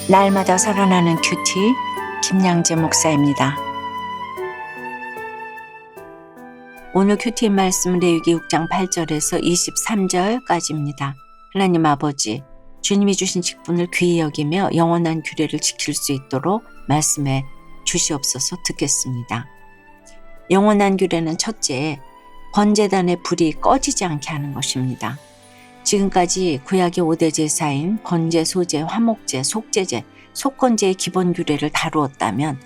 날마다 살아나는 큐티 김양재 목사입니다. 오늘 큐티 말씀은 레위기 6장 8절에서 23절까지입니다. 하나님 아버지, 주님이 주신 직분을 귀히 여기며 영원한 규례를 지킬 수 있도록 말씀해 주시옵소서. 듣겠습니다. 영원한 규례는 첫째, 번제단의 불이 꺼지지 않게 하는 것입니다. 지금까지 구약의 5대 제사인 번제, 소제, 화목제, 속제제, 속건제의 기본 규례를 다루었다면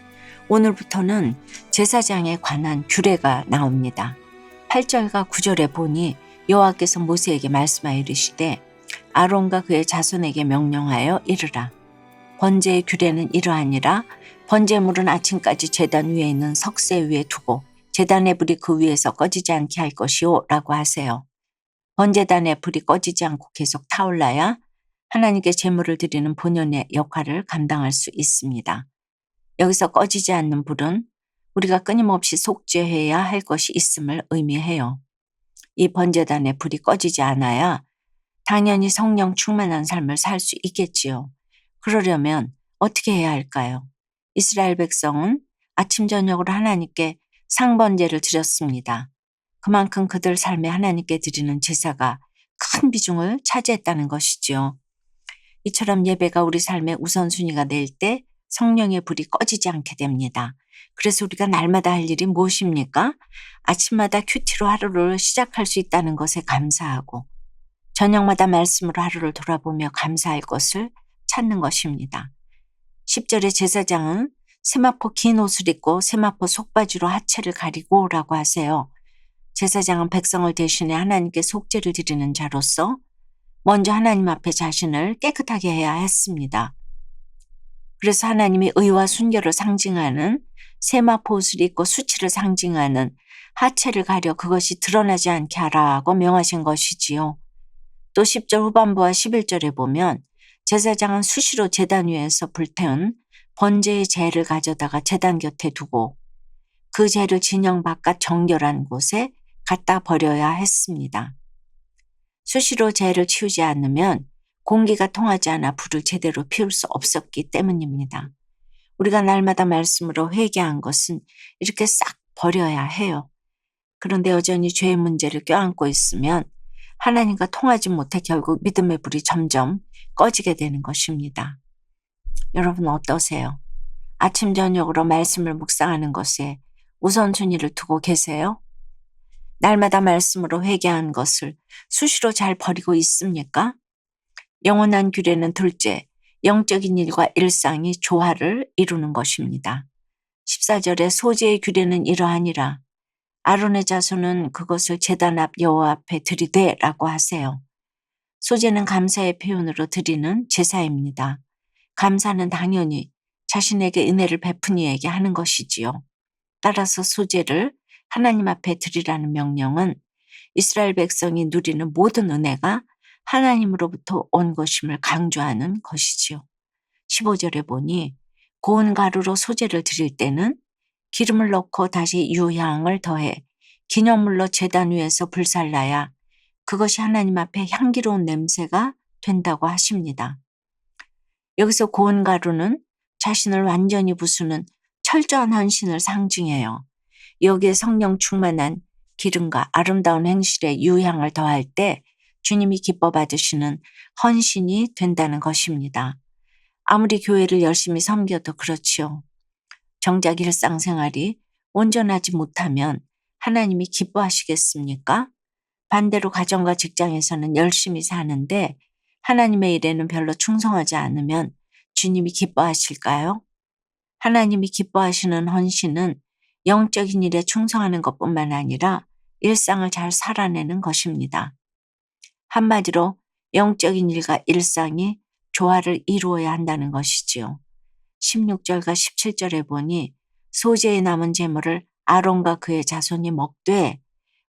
오늘부터는 제사장에 관한 규례가 나옵니다. 8절과 9절에 보니 여호와께서 모세에게 말씀하여 이르시되 아론과 그의 자손에게 명령하여 이르라. 번제의 규례는 이러하니라. 번제물은 아침까지 제단 위에 있는 석쇠 위에 두고 제단의 불이 그 위에서 꺼지지 않게 할 것이요 라고 하세요. 번제단의 불이 꺼지지 않고 계속 타올라야 하나님께 제물을 드리는 본연의 역할을 감당할 수 있습니다. 여기서 꺼지지 않는 불은 우리가 끊임없이 속죄해야 할 것이 있음을 의미해요. 이 번제단의 불이 꺼지지 않아야 당연히 성령 충만한 삶을 살 수 있겠지요. 그러려면 어떻게 해야 할까요? 이스라엘 백성은 아침 저녁으로 하나님께 상번제를 드렸습니다. 그만큼 그들 삶에 하나님께 드리는 제사가 큰 비중을 차지했다는 것이지요. 이처럼 예배가 우리 삶의 우선순위가 될 때 성령의 불이 꺼지지 않게 됩니다. 그래서 우리가 날마다 할 일이 무엇입니까? 아침마다 큐티로 하루를 시작할 수 있다는 것에 감사하고 저녁마다 말씀으로 하루를 돌아보며 감사할 것을 찾는 것입니다. 10절에 제사장은 세마포 긴 옷을 입고 세마포 속바지로 하체를 가리고 라고 하세요. 제사장은 백성을 대신해 하나님께 속죄를 드리는 자로서 먼저 하나님 앞에 자신을 깨끗하게 해야 했습니다. 그래서 하나님이 의와 순결을 상징하는 세마포 옷을 입고 수치를 상징하는 하체를 가려 그것이 드러나지 않게 하라고 명하신 것이지요. 또 10절 후반부와 11절에 보면 제사장은 수시로 제단 위에서 불태운 번제의 재를 가져다가 제단 곁에 두고 그 재를 진영 바깥 정결한 곳에 갖다 버려야 했습니다. 수시로 재를 치우지 않으면 공기가 통하지 않아 불을 제대로 피울 수 없었기 때문입니다. 우리가 날마다 말씀으로 회개한 것은 이렇게 싹 버려야 해요. 그런데 여전히 죄의 문제를 껴안고 있으면 하나님과 통하지 못해 결국 믿음의 불이 점점 꺼지게 되는 것입니다. 여러분 어떠세요? 아침 저녁으로 말씀을 묵상하는 것에 우선순위를 두고 계세요? 날마다 말씀으로 회개한 것을 수시로 잘 버리고 있습니까? 영원한 규례는 둘째, 영적인 일과 일상이 조화를 이루는 것입니다. 14절에 소제의 규례는 이러하니라. 아론의 자손은 그것을 제단 앞 여호와 앞에 드리되 라고 하세요. 소제는 감사의 표현으로 드리는 제사입니다. 감사는 당연히 자신에게 은혜를 베푼 이에게 하는 것이지요. 따라서 소제를 하나님 앞에 드리라는 명령은 이스라엘 백성이 누리는 모든 은혜가 하나님으로부터 온 것임을 강조하는 것이지요. 15절에 보니 고운 가루로 소제를 드릴 때는 기름을 넣고 다시 유향을 더해 기념물로 제단 위에서 불살라야 그것이 하나님 앞에 향기로운 냄새가 된다고 하십니다. 여기서 고운 가루는 자신을 완전히 부수는 철저한 헌신을 상징해요. 여기에 성령 충만한 기름과 아름다운 행실에 유향을 더할 때 주님이 기뻐 받으시는 헌신이 된다는 것입니다. 아무리 교회를 열심히 섬겨도 그렇지요. 정작 일상생활이 온전하지 못하면 하나님이 기뻐하시겠습니까? 반대로 가정과 직장에서는 열심히 사는데 하나님의 일에는 별로 충성하지 않으면 주님이 기뻐하실까요? 하나님이 기뻐하시는 헌신은 영적인 일에 충성하는 것뿐만 아니라 일상을 잘 살아내는 것입니다. 한마디로 영적인 일과 일상이 조화를 이루어야 한다는 것이지요. 16절과 17절에 보니 소제의 남은 제물을 아론과 그의 자손이 먹되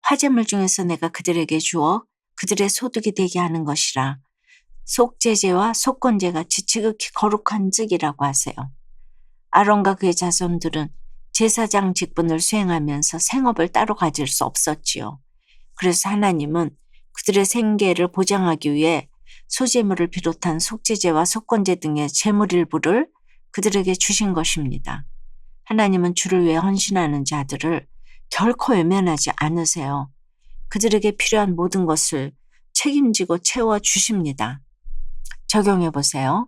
화제물 중에서 내가 그들에게 주어 그들의 소득이 되게 하는 것이라. 속제제와 속건제같이 지극히 거룩한 즉이라고 하세요. 아론과 그의 자손들은 제사장 직분을 수행하면서 생업을 따로 가질 수 없었지요. 그래서 하나님은 그들의 생계를 보장하기 위해 소재물을 비롯한 속죄제와 속건제 등의 재물 일부를 그들에게 주신 것입니다. 하나님은 주를 위해 헌신하는 자들을 결코 외면하지 않으세요. 그들에게 필요한 모든 것을 책임지고 채워주십니다. 적용해 보세요.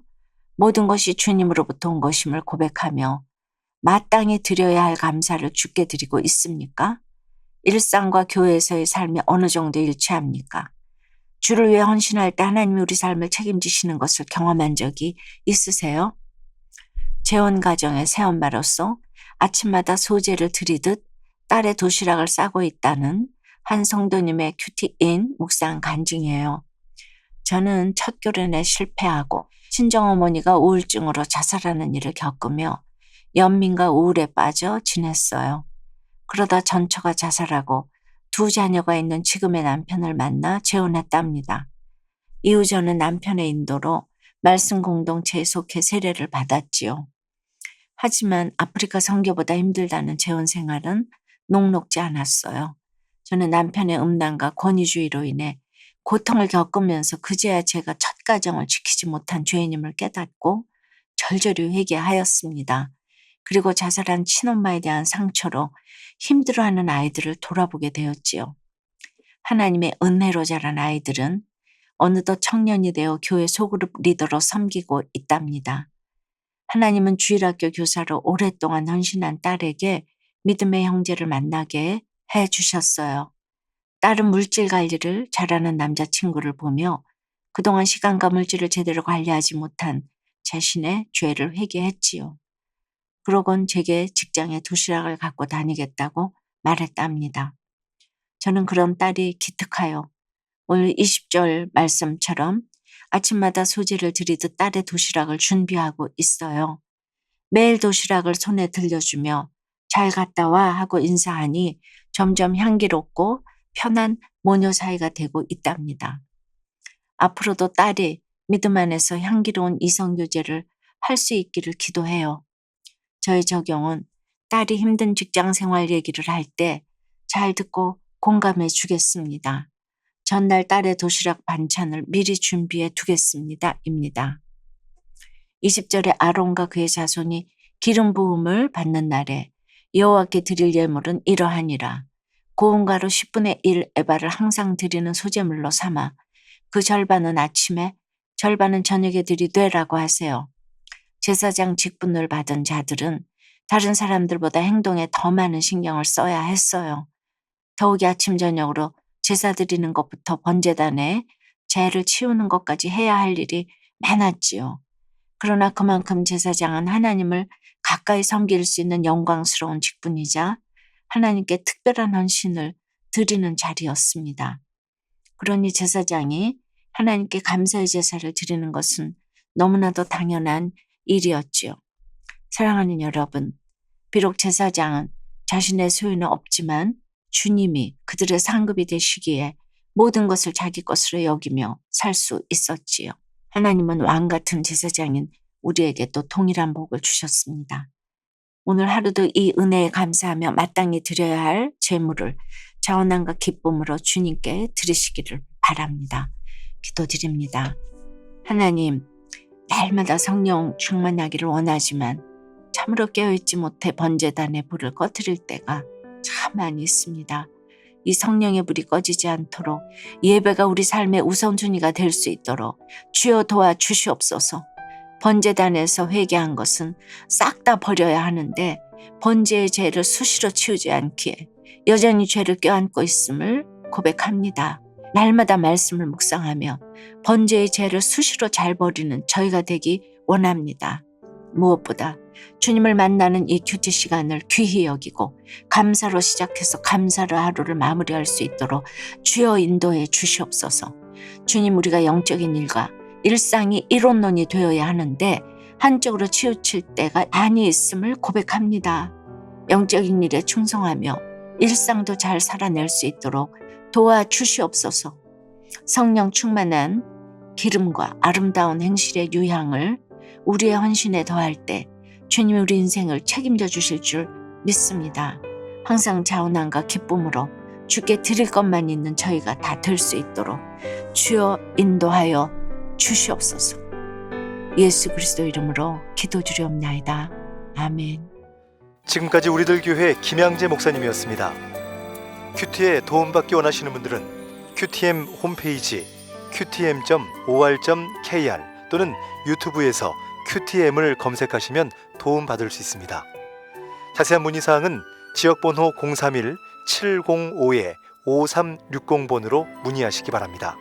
모든 것이 주님으로부터 온 것임을 고백하며 마땅히 드려야 할 감사를 주께 드리고 있습니까? 일상과 교회에서의 삶이 어느 정도 일치합니까? 주를 위해 헌신할 때 하나님이 우리 삶을 책임지시는 것을 경험한 적이 있으세요? 재혼 가정의 새엄마로서 아침마다 소재를 드리듯 딸의 도시락을 싸고 있다는 한 성도님의 큐티인 묵상 간증이에요. 저는 첫 결혼에 실패하고 친정어머니가 우울증으로 자살하는 일을 겪으며 연민과 우울에 빠져 지냈어요. 그러다 전처가 자살하고 두 자녀가 있는 지금의 남편을 만나 재혼했답니다. 이후 저는 남편의 인도로 말씀 공동체에 속해 세례를 받았지요. 하지만 아프리카 선교보다 힘들다는 재혼 생활은 녹록지 않았어요. 저는 남편의 음란과 권위주의로 인해 고통을 겪으면서 그제야 제가 첫 가정을 지키지 못한 죄인임을 깨닫고 절절히 회개하였습니다. 그리고 자살한 친엄마에 대한 상처로 힘들어하는 아이들을 돌아보게 되었지요. 하나님의 은혜로 자란 아이들은 어느덧 청년이 되어 교회 소그룹 리더로 섬기고 있답니다. 하나님은 주일학교 교사로 오랫동안 헌신한 딸에게 믿음의 형제를 만나게 해주셨어요. 딸은 물질 관리를 잘하는 남자친구를 보며 그동안 시간과 물질을 제대로 관리하지 못한 자신의 죄를 회개했지요. 그러곤 제게 직장에 도시락을 갖고 다니겠다고 말했답니다. 저는 그런 딸이 기특하여 오늘 20절 말씀처럼 아침마다 소재를 드리듯 딸의 도시락을 준비하고 있어요. 매일 도시락을 손에 들려주며 잘 갔다 와 하고 인사하니 점점 향기롭고 편한 모녀 사이가 되고 있답니다. 앞으로도 딸이 믿음 안에서 향기로운 이성교제를 할 수 있기를 기도해요. 저의 적용은 딸이 힘든 직장 생활 얘기를 할 때 잘 듣고 공감해 주겠습니다. 전날 딸의 도시락 반찬을 미리 준비해 두겠습니다. 입니다. 20절에 아론과 그의 자손이 기름 부음을 받는 날에 여호와께 드릴 예물은 이러하니라. 고운 가루 10분의 1 에바를 항상 드리는 소제물로 삼아 그 절반은 아침에 절반은 저녁에 드리되라고 하세요. 제사장 직분을 받은 자들은 다른 사람들보다 행동에 더 많은 신경을 써야 했어요. 더욱이 아침 저녁으로 제사 드리는 것부터 번제단에 죄를 치우는 것까지 해야 할 일이 많았지요. 그러나 그만큼 제사장은 하나님을 가까이 섬길 수 있는 영광스러운 직분이자 하나님께 특별한 헌신을 드리는 자리였습니다. 그러니 제사장이 하나님께 감사의 제사를 드리는 것은 너무나도 당연한 일이었지요. 사랑하는 여러분, 비록 제사장은 자신의 소유는 없지만 주님이 그들의 상급이 되시기에 모든 것을 자기 것으로 여기며 살 수 있었지요. 하나님은 왕 같은 제사장인 우리에게 또 동일한 복을 주셨습니다. 오늘 하루도 이 은혜에 감사하며 마땅히 드려야 할 제물을 자원함과 기쁨으로 주님께 드리시기를 바랍니다. 기도드립니다. 하나님, 날마다 성령 충만하기를 원하지만 참으로 깨어있지 못해 번제단의 불을 꺼뜨릴 때가 참 많이 있습니다. 이 성령의 불이 꺼지지 않도록 예배가 우리 삶의 우선순위가 될 수 있도록 주여 도와주시옵소서. 번제단에서 회개한 것은 싹 다 버려야 하는데 번제의 죄를 수시로 치우지 않기에 여전히 죄를 껴안고 있음을 고백합니다. 날마다 말씀을 묵상하며 번제의 죄를 수시로 잘 버리는 저희가 되기 원합니다. 무엇보다 주님을 만나는 이 큐티 시간을 귀히 여기고 감사로 시작해서 감사로 하루를 마무리할 수 있도록 주여 인도해 주시옵소서. 주님, 우리가 영적인 일과 일상이 이론론이 되어야 하는데 한쪽으로 치우칠 때가 많이 있음을 고백합니다. 영적인 일에 충성하며 일상도 잘 살아낼 수 있도록 도와주시옵소서. 성령 충만한 기름과 아름다운 행실의 유향을 우리의 헌신에 더할 때 주님이 우리 인생을 책임져 주실 줄 믿습니다. 항상 자원함과 기쁨으로 주께 드릴 것만 있는 저희가 다 될 수 있도록 주여 인도하여 주시옵소서. 예수 그리스도 이름으로 기도드리옵나이다. 아멘. 지금까지 우리들 교회 김양재 목사님이었습니다. 큐티에 도움받기 원하시는 분들은 QTM 홈페이지 qtm.or.kr 또는 유튜브에서 QTM을 검색하시면 도움받을 수 있습니다. 자세한 문의사항은 지역번호 031-705-5360번으로 문의하시기 바랍니다.